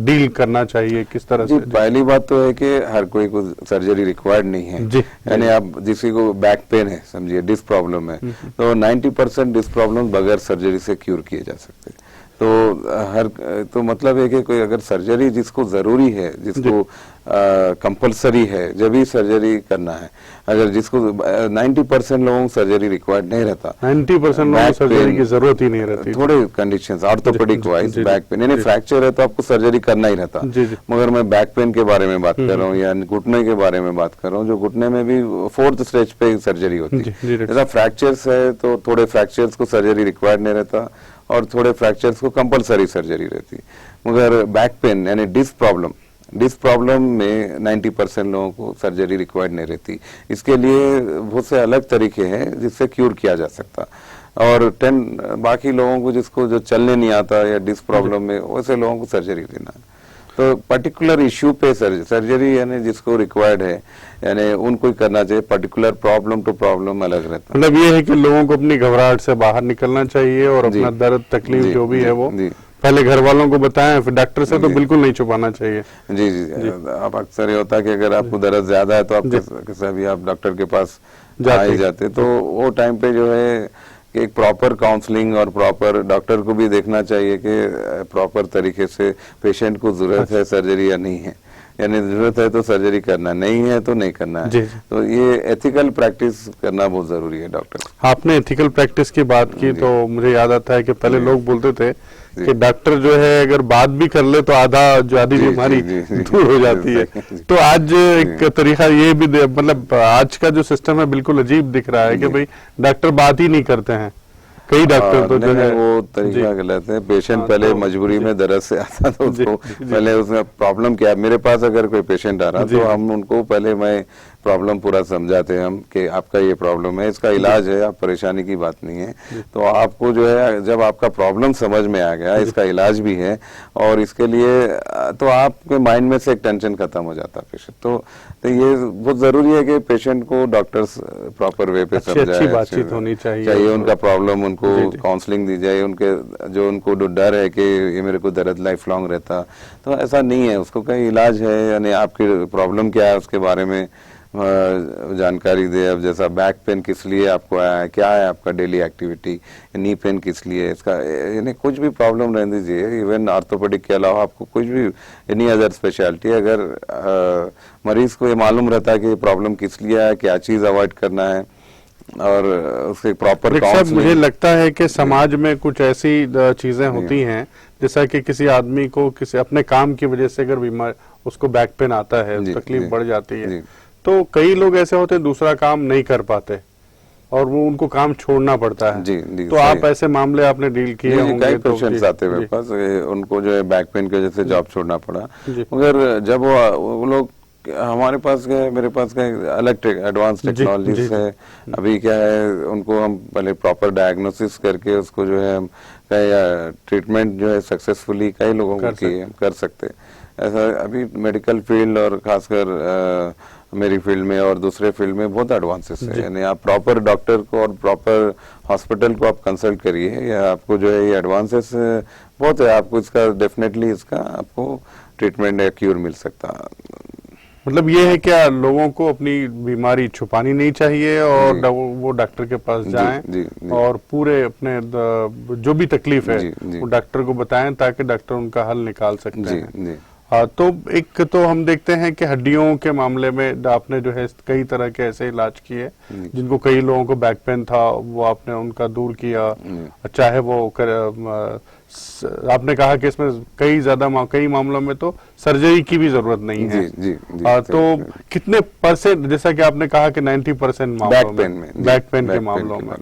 डील करना चाहिए, किस तरह से? पहली बात तो है कि हर कोई को सर्जरी रिक्वायर्ड नहीं है। यानी आप जिसी को बैक पेन है, समझिए डिस्क प्रॉब्लम है, तो 90% डिस्क प्रॉब्लम बगैर सर्जरी से क्यूर किए जा सकते हैं। तो मतलब है कि कोई अगर सर्जरी जिसको जरूरी है, जिसको कंपलसरी है, जब भी सर्जरी करना है। अगर जिसको 90% लोगों को सर्जरी रिक्वायर्ड नहीं रहता, 90% लोगों को सर्जरी की जरूरत ही नहीं रहती। थोड़े conditions orthopaedic wise back pain, यानी फ्रैक्चर है तो आपको सर्जरी करना ही रहता। मगर मैं बैक पेन के बारे में बात कर रहा हूँ या घुटने के बारे में बात कर रहा हूँ, जो घुटने में भी 4th स्टेज पे सर्जरी होती है। जैसा फ्रैक्चर्स है तो थोड़े फ्रैक्चर्स को सर्जरी रिक्वायर्ड नहीं रहता और थोड़े फ्रैक्चर्स को कंपलसरी सर्जरी रहती। मगर बैक पेन यानी डिस्क प्रॉब्लम में 90% लोगों को सर्जरी रिक्वायर्ड नहीं रहती। इसके लिए बहुत से अलग तरीके हैं जिससे क्यूर किया जा सकता। और 10 बाकी लोगों को जिसको जो चलने नहीं आता या डिस्क प्रॉब्लम में, वैसे लोगों को सर्जरी देना है। तो पर्टिकुलर इश्यू पे सर्जरी यानी जिसको रिक्वायर्ड है, यानी उनको ही करना चाहिए। पर्टिकुलर प्रॉब्लम टू प्रॉब्लम अलग रहता है। मतलब ये है कि लोगों को अपनी घबराहट से बाहर निकलना चाहिए और अपना दर्द तकलीफ जो भी है वो पहले घर वालों को बताएं, फिर डॉक्टर से तो बिल्कुल नहीं छुपाना चाहिए। जी जी। अब अक्सर ये होता है कि अगर आपको दर्द ज्यादा है तो आप कैसे भी आप डॉक्टर के पास जाते, तो वो टाइम पे जो है कि एक प्रॉपर काउंसलिंग और प्रॉपर डॉक्टर को भी देखना चाहिए कि प्रॉपर तरीके से पेशेंट को जरूरत है सर्जरी या नहीं है, यानी जरूरत है तो सर्जरी करना, नहीं है तो नहीं करना है। तो ये एथिकल प्रैक्टिस करना बहुत जरूरी है। डॉक्टर, आपने एथिकल प्रैक्टिस की बात की तो मुझे याद आता है कि पहले लोग बोलते थे कि डॉक्टर जो है अगर बात भी कर ले तो आधी बीमारी दूर हो जाती है। तो आज एक तरीका ये भी मतलब आज का जो सिस्टम है बिल्कुल अजीब दिख रहा है कि भाई डॉक्टर बात ही नहीं करते हैं। कई डॉक्टर तो जो है वो तरीका गलत है। पेशेंट पहले मजबूरी में दर्द से आता तो उसको पहले उसमें प्रॉब्लम क्या है। मेरे पास अगर कोई पेशेंट आ रहा तो हम उनको पहले मैं प्रॉब्लम पूरा समझाते हैं हम कि आपका ये प्रॉब्लम है, इसका इलाज है, आप परेशानी की बात नहीं है। तो आपको जो है जब आपका प्रॉब्लम समझ में आ गया, इसका इलाज भी है और इसके लिए तो आपके माइंड में से एक टेंशन खत्म हो जाता है पेशेंट। तो ये बहुत जरूरी है कि पेशेंट को डॉक्टर्स प्रॉपर वे पे समझाए, अच्छी बातचीत होनी चाहिए, उनका प्रॉब्लम उनको काउंसलिंग दी जाए, उनके जो उनको डर है कि ये मेरे को दर्द लाइफ लॉन्ग रहता, तो ऐसा नहीं है। उसको कहीं इलाज है, यानी आपकी प्रॉब्लम क्या है उसके बारे में जानकारी दे। अब जैसा बैक पेन किस लिए आपको आया है, क्या है आपका डेली एक्टिविटी, नी पेन किस लिए, इसका यानी कुछ भी प्रॉब्लम रहने दीजिए। इवन ऑर्थोपेडिक के अलावा आपको कुछ भी एनी अदर स्पेशलिटी, अगर मरीज को ये मालूम रहता है कि प्रॉब्लम किस लिए है, क्या चीज अवॉइड करना है और उसके प्रॉपर काउंसलिंग। मुझे लगता है कि समाज में कुछ ऐसी चीजें होती हैं जैसा कि किसी आदमी को किसी अपने काम की वजह से अगर बीमार उसको बैक पेन आता है, तकलीफ बढ़ जाती है, तो कई लोग ऐसे होते हैं दूसरा काम नहीं कर पाते और वो उनको काम छोड़ना पड़ता है। जी, जी, तो सही आप है। ऐसे मामले आपने डील किए जी, होंगे कई तो पेशेंट्स आते हैं मेरे पास, उनको जो है बैक पेन की वजह से जॉब छोड़ना पड़ा। जी। मगर जब वो लोग हमारे पास गए, मेरे पास गए, अलग एडवांस जी, टेक्नोलॉजी जी, है। अभी क्या है, उनको हम पहले प्रॉपर डायग्नोसिस करके उसको जो है हम ट्रीटमेंट जो है सक्सेसफुली कई लोगों को किए कर सकते हैं। ऐसा अभी मेडिकल फील्ड और खासकर मेरी फील्ड में और दूसरे फील्ड में बहुत एडवांसेस है। यानी आप प्रॉपर डॉक्टर को और प्रॉपर हॉस्पिटल को आप कंसल्ट करिए, या आपको जो है ये एडवांसेस बहुत है, आपको इसका डेफिनेटली इसका आपको ट्रीटमेंट या क्यूर मिल सकता। मतलब ये है क्या, लोगों को अपनी बीमारी छुपानी नहीं चाहिए और वो डॉक्टर के पास जाएं जी, जी। और पूरे अपने जो भी तकलीफ है जी। वो डॉक्टर को बताएं ताकि डॉक्टर उनका हल निकाल सकते जी, हैं। जी। हाँ, तो एक तो हम देखते हैं कि हड्डियों के मामले में आपने जो है कई तरह के ऐसे इलाज किए जिनको कई लोगों को बैक पेन था, वो आपने उनका दूर किया। चाहे वो आपने कहा कि इसमें कई मामलों में तो सर्जरी की भी जरूरत नहीं है। जी, तो कितने परसेंट, जैसा कि आपने कहा कि 90% मामलों बैक पेन के मामलों में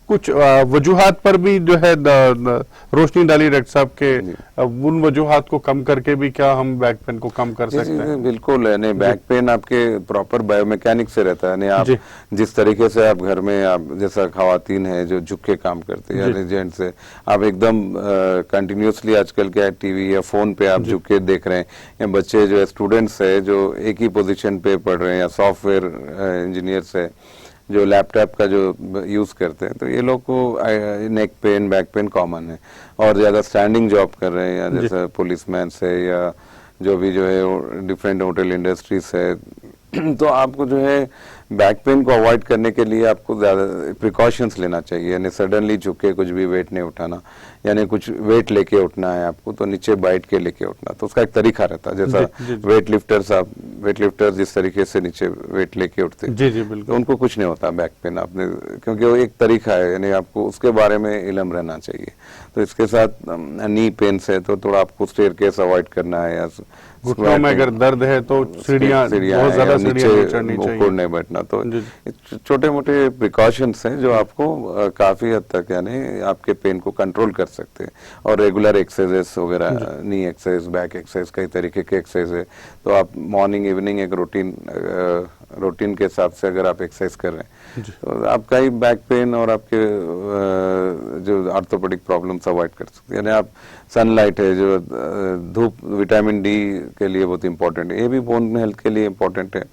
कुछ वजूहात पर भी जो है रोशनी डाली डॉक्टर साहब के, उन वजूहात को कम करके भी क्या हम बैक पेन को कम कर सकते हैं? बिल्कुल है। बैक पेन आपके प्रॉपर बायोमैकेनिक्स से रहता है। आप जिस तरीके से आप घर में, आप जैसा खवातीन है जो झुक के काम करते हैं या जेंट्स से, आप एकदम कंटिन्यूसली आजकल क्या टीवी या फोन पे आप झुक के देख रहे हैं, या बच्चे जो है स्टूडेंट्स है जो एक ही पोजीशन पे पढ़ रहे हैं, या सॉफ्टवेयर इंजीनियर्स है जो लैपटॉप का जो यूज करते हैं, तो ये लोग को neck pain back pain common है। और ज्यादा स्टैंडिंग जॉब कर रहे हैं, या जैसे पुलिसमैन से या जो भी जो है डिफरेंट होटल इंडस्ट्रीज है, तो आपको जो है बैक पेन को अवॉइड करने के लिए आपको ज्यादा प्रिकॉशंस लेना चाहिए। यानी सडनली झुक के कुछ भी वेट नहीं उठाना, यानी कुछ वेट लेके उठना है आपको तो नीचे बैठ के लेके उठना, तो उसका एक तरीका रहता है। जैसा वेट लिफ्टर जिस तरीके से नीचे वेट लेके उठते हैं, तो उनको कुछ नहीं होता बैक पेन, आपने, क्योंकि वो एक तरीका है, यानी आपको उसके बारे में इल्म रहना चाहिए। तो इसके साथ नी पेन से तो थोड़ा आपको स्टेयरकेस अवॉइड करना है, या घुटनों में अगर दर्द है तो सीढ़ियां बहुत ज्यादा सीढ़ियां चढ़नी चाहिए, नहीं बैठना। तो छोटे मोटे प्रिकॉशंस हैं जो आपको काफी हद तक यानी आपके पेन को कंट्रोल कर सकते हैं। और रेगुलर एक्सरसाइज वगैरह, नी एक्सरसाइज, बैक एक्सरसाइज, कई तरीके के एक्सरसाइज है, तो आप मॉर्निंग इवनिंग एक रूटीन के हिसाब से अगर आप एक्सरसाइज कर रहे हैं तो आपका ही बैक पेन और आपके जो ऑर्थोपेडिक प्रॉब्लम्स अवॉइड कर सकते हैं। यानी आप सनलाइट है जो धूप, विटामिन डी के लिए बहुत इंपॉर्टेंट है, ये भी बोन हेल्थ के लिए इंपॉर्टेंट है।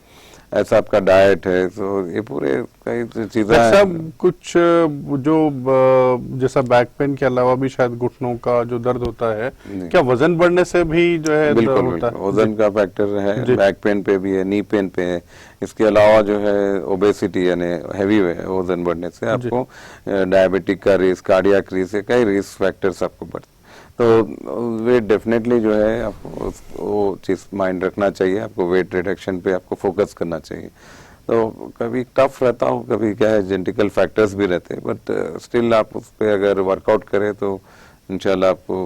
ऐसा आपका डाइट है, तो ये पूरे कई चीजें सब कुछ जो जैसा बैक पेन के अलावा भी शायद घुटनों का जो दर्द होता है, क्या वजन बढ़ने से भी जो है बिल्कुल वजन का फैक्टर है, बैक पेन पे भी है, नी पेन पे है। इसके अलावा जो है ओबेसिटी यानी हैवी वजन बढ़ने से आपको डायबिटिक का रिस्क, कार्डियक रिस्क, कई रिस्क फैक्टर्स आपको बढ़ते, तो वेट डेफिनेटली जो है आपको वो चीज माइंड रखना चाहिए। आपको वेट रिडक्शन पे आपको फोकस करना चाहिए। तो कभी टफ रहता हो, कभी क्या है जेनेटिकल फैक्टर्स भी रहते हैं, बट स्टिल आप उस पर अगर वर्कआउट करें तो इंशाल्लाह आपको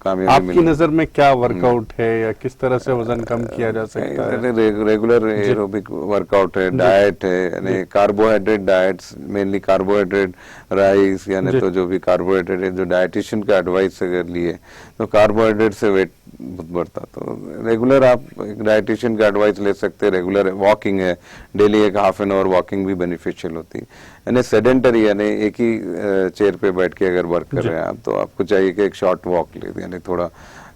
कामयाबी आपकी नजर में क्या वर्कआउट है या किस तरह से वजन कम किया जा सकता है? रेगुलर एरोबिक वर्कआउट है, डाइट है, यानी carbohydrate diets, mainly carbohydrate rice, यानी तो जो भी कार्बोहाइड्रेट है, जो डाइटिशियन का एडवाइस अगर लिए तो कार्बोहाइड्रेट से वेट बहुत बढ़ता। तो रेगुलर आप एक डाइटिशियन का एडवाइस ले सकते हैं। रेगुलर वॉकिंग है, डेली एक हाफ एन आवर वॉकिंग भी बेनिफिशियल होती है। यानी सेडेंटरी यानी एक ही चेयर पे बैठ के अगर वर्क कर रहे हैं आप, तो आपको चाहिए कि एक शॉर्ट वॉक ले, यानी थोड़ा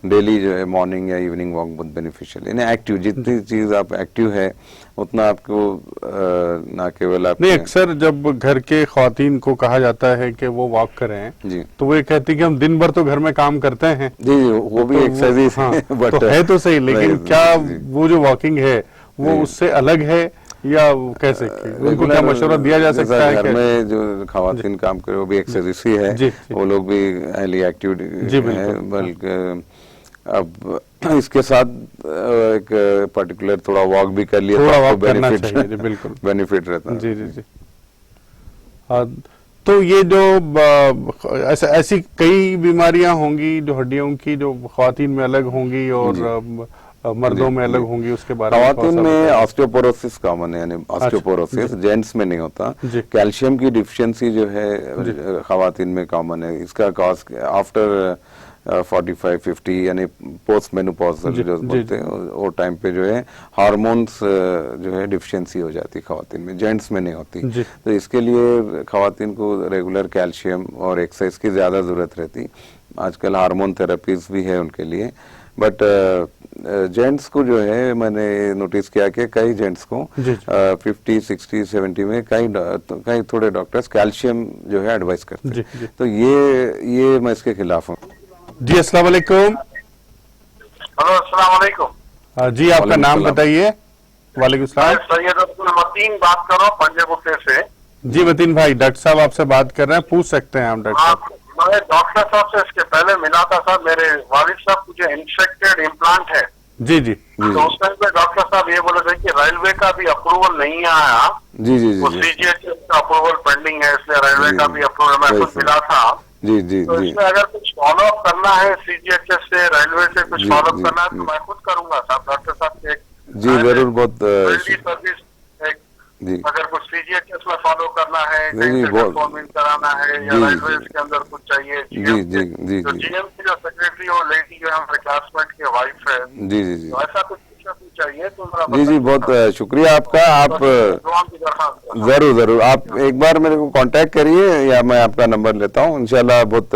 डेली जो है मॉर्निंग या इवनिंग वॉक बहुत बेनिफिशियल। यानी एक्टिव, जितनी चीज आप एक्टिव है उतना आपको ना केवल आप नहीं, अक्सर जब घर के ख्वातीन को कहा जाता है कि वो वॉक करें जी, तो वो ये कहती है कि हम दिन भर तो घर में काम करते हैं। जी, वो भी एक्सरसाइज हाँ, बट तो है तो सही, लेकिन क्या वो जो वॉकिंग है वो उससे अलग है या कैसे, उनको क्या मशवरा दिया जा सकता है? घर में जो खवातीन काम करे वो भी एक्सरसाइज ही है, वो लोग भी हाईली एक्टिव है। बल्कि अब इसके साथ एक पर्टिकुलर थोड़ा वॉक भी कर लिया, थोड़ा वॉक करना चाहिए, बिल्कुल बेनिफिट रहता है। जी जी जी। तो ये जो ऐसी कई बीमारियां होंगी जो हड्डियों की, जो ख्वातीन में अलग होंगी और मर्दों में अलग होंगी, उसके बारे में खवातीन में ऑस्टियोपोरोसिस कॉमन है, यानी ऑस्टियोपोरोसिस जेंट्स में नहीं होता। जी। कैल्शियम की डिफिशियंसी जो है खवातीन में कॉमन है। इसका कॉज आफ्टर 45-50 यानी पोस्ट मेनोपॉजल जो बोलते हैं वो टाइम पे जो है हार्मोन्स जो है डिफिशियंसी हो जाती है खवातीन में, जेंट्स में नहीं होती। तो इसके लिए खवातीन को रेगुलर कैल्शियम और एक्सरसाइज की ज्यादा जरूरत रहती। आजकल हार्मोन थेरेपीज भी है उनके लिए, बट जेंट्स को जो है मैंने नोटिस किया कि कई जेंट्स को 50, 60, 70 में कई थोड़े डॉक्टर्स कैल्शियम जो है एडवाइस करते हैं। तो ये मैं इसके खिलाफ हूँ। जी अस्सलाम वालेकुम। हेलो अस्सलाम वालेकुम। जी आपका नाम बताइए। वालेकुम सलाम। सैयद अब्दुल मतीन बात कर रहा हूँ पंजगुट्टे से। जी मतीन भाई, डॉक्टर साहब आपसे बात कर रहे हैं, पूछ सकते हैं आप डॉक्टर साहब। मैं डॉक्टर साहब से इसके पहले मिला था सर, मेरे वालिद साहब को जो इन्फेक्टेड इम्प्लांट है। जी जी। तो उस टाइम पे डॉक्टर साहब ये बोले थे कि रेलवे का भी अप्रूवल नहीं आया। जी जी वो जी CGHS का अप्रूवल पेंडिंग है, इसलिए रेलवे का भी अप्रूवल मैं खुद मिला था। जी जी तो जी इसमें अगर कुछ फॉलो अप करना है CGHS से, रेलवे से कुछ फॉलो अप करना है तो मैं खुद करूंगा साहब। डॉक्टर साहब के जी जरूर, बहुत सर्विस जी अगर कुछ CGHS में फॉलो करना है, जी, कहीं से बहुत- परफॉर्मेंस कराना है या जी, रेलवे जी। के अंदर कुछ चाहिए, जी GM जी के- जी तो जी GM की जो सेक्रेटरी वो लेडी जो है हमारे क्लासमेट के वाइफ है, जी जी जी तो ऐसा कुछ चाहिए तो मेरा जी जी बहुत शुक्रिया आपका। आप जरूर जरूर आप एक बार मेरे को कांटेक्ट करिए या मैं आपका नंबर लेता हूँ। इंशाल्लाह बहुत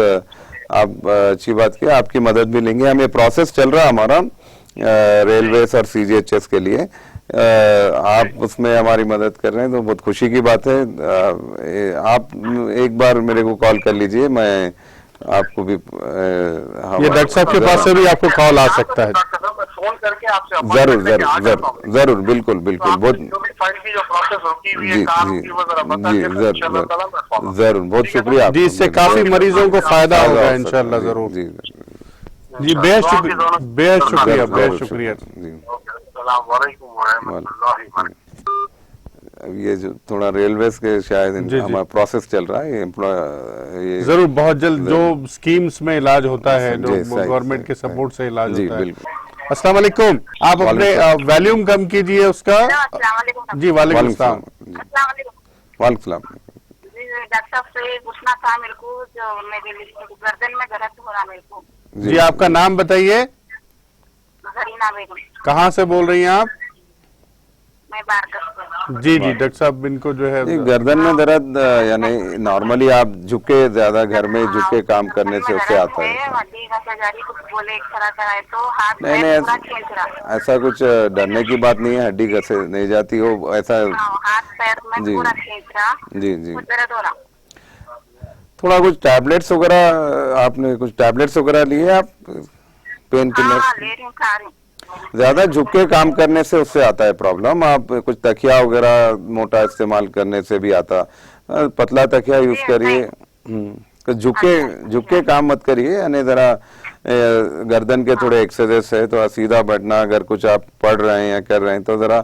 आप अच्छी बात की, आपकी मदद भी लेंगे। हमें प्रोसेस चल रहा है हमारा रेलवेज और CGHS के लिए, आप उसमें हमारी मदद कर रहे हैं तो बहुत खुशी की बात है। आप एक बार मेरे को कॉल कर लीजिए, मैं आपको भी ये डॉक्टर साहब के पास से भी आपको कॉल आ सकता है। फोन करके आपसे जरूर जरूर जरूर जरूर, बिल्कुल बिल्कुल, बहुत फाइल की जो प्रोसेस होती हुई है जी काम जी की वो जरा बता जी के फिर इंशाल्लाह ताला मैं follow जरूर, बहुत शुक्रिया। जी इससे काफी मरीजों को फायदा होगा इंशाल्लाह जरूर। जी जी बेहद शुक्रिया, बेहद शुक्रिया, बेहद शुक्रिया। जी। अस्सलाम वालेकुम व रहमतुल्लाहि व बरकातहू। अब ये जो थोड़ा रेलवेज के शायद जी। हमारा प्रोसेस चल रहा है, ये जरूर बहुत जल्द जो स्कीम्स में इलाज होता है, जो जी, सही, गवर्नमेंट सही, के सपोर्ट से इलाज जी होता है। बिल्कुल। अस्सलाम वालेकुम। आप अपने वॉल्यूम कम कीजिए उसका। जी वालेकुम सलाम। वालेकुम सलाम। डॉक्टर साहब से पूछना था मेरे को, जो मेरे गर्दन में दर्द हो रहा मेरे को। जी आपका नाम बताइए। जरीना बेगम, कहाँ से बोल रही हैं आप? मैं बारकस से। जी जी डॉक्टर साहब, इनको जो है ये गर्दन में दर्द यानी नॉर्मली आप झुके ज्यादा घर में झुके काम करने से उससे आता है। हड्डी का सर्जरी कुछ बोले एक्सरा कराए तो हाथ नहीं पैर नहीं, पूरा खींच रहा। ऐसा कुछ डरने की बात नहीं है, हड्डी घसे नहीं जाती हो ऐसा। हाथ पैर में जी। पूरा खींच रहा, जी जी, कुछ दर्द हो रहा। थोड़ा कुछ टैबलेट्स वगैरह आपने कुछ टैबलेट्स वगैरह लिए आप, पेन किलर? हाँ ले रही हूँ, खा रही हूँ। ज्यादा झुक के काम करने से उससे आता है प्रॉब्लम। आप कुछ तकिया वगैरह मोटा इस्तेमाल करने से भी आता, पतला तकिया यूज करिए। तो झुक के काम मत करिए, यानी जरा गर्दन के थोड़े एक्सरसाइज है तो सीधा बैठना, अगर कुछ आप पढ़ रहे हैं या कर रहे हैं तो जरा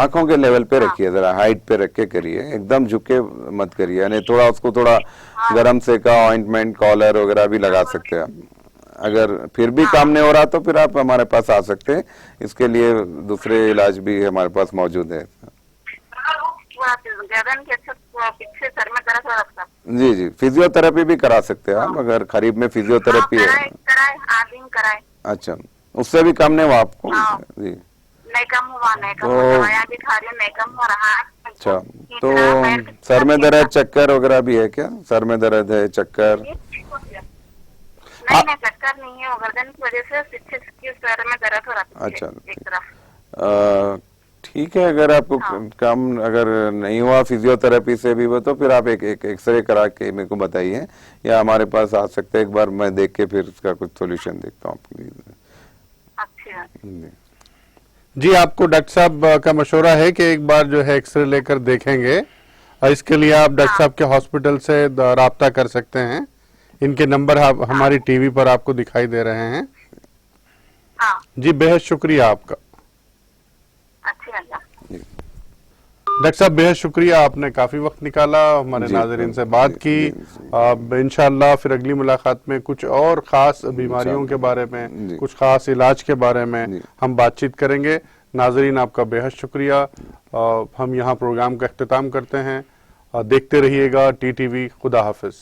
आंखों के लेवल पे रखिए, जरा हाइट पे रख के करिए, एकदम झुक के मत करिए। यानी थोड़ा उसको थोड़ा गर्म सेका ऑइंटमेंट कॉलर वगैरह भी लगा सकते हैं आप। अगर फिर भी काम नहीं हो रहा तो फिर आप हमारे पास आ सकते हैं, इसके लिए दूसरे इलाज भी हमारे पास मौजूद है। गर्दन के पीछे सर में दर्द हो रहा। जी जी, फिजियोथेरेपी भी करा सकते हैं आप, अगर करीब में फिजियोथेरेपी है। कराए आदिम कराए। अच्छा, उससे भी कम नहीं हुआ आपको? हाँ। जी नहीं कम हुआ, नहीं कम तो- हुआ, दवाइयाँ भी खा रही हूँ, नहीं कम हो रहा। अच्छा, तो सर में दर्द चक्कर वगैरह भी है क्या? सर में दर्द है, चक्कर? नहीं चक्कर नहीं है, वो गर्दन की वजह से पीछे के सर में दर्द हो रहा। अच्छा, एक तरफ। ठीक है, अगर आपको कम अगर नहीं हुआ फिजियोथेरेपी से भी वो, तो फिर आप एक एक्सरे करा के मेरे को बताइए, या हमारे पास आ सकते हैं, एक बार मैं देख के फिर इसका कुछ सॉल्यूशन देखता हूँ आपके लिए। अच्छा जी आपको डॉक्टर साहब का मशवरा है कि एक बार जो है एक्सरे लेकर देखेंगे, और इसके लिए आप डॉक्टर साहब के हॉस्पिटल से राब्ता कर सकते हैं। इनके नंबर हमारी टीवी पर आपको दिखाई दे रहे हैं। हाँ जी बेहद शुक्रिया आपका। अच्छा। डॉक्टर साहब बेहद शुक्रिया, आपने काफी वक्त निकाला, हमारे जी, नाज़रीन से बात जी, की। जी, इंशाल्लाह फिर अगली मुलाकात में कुछ और खास बीमारियों के बारे में, जी। कुछ खास इलाज के बारे में जी। हम बातचीत करेंगे। नाज़रीन आपका बेहद शुक्रिया। हम यहाँ प्रोग्राम का इख्तिताम करते हैं। देखते रहिएगा TTV। खुदा हाफिज।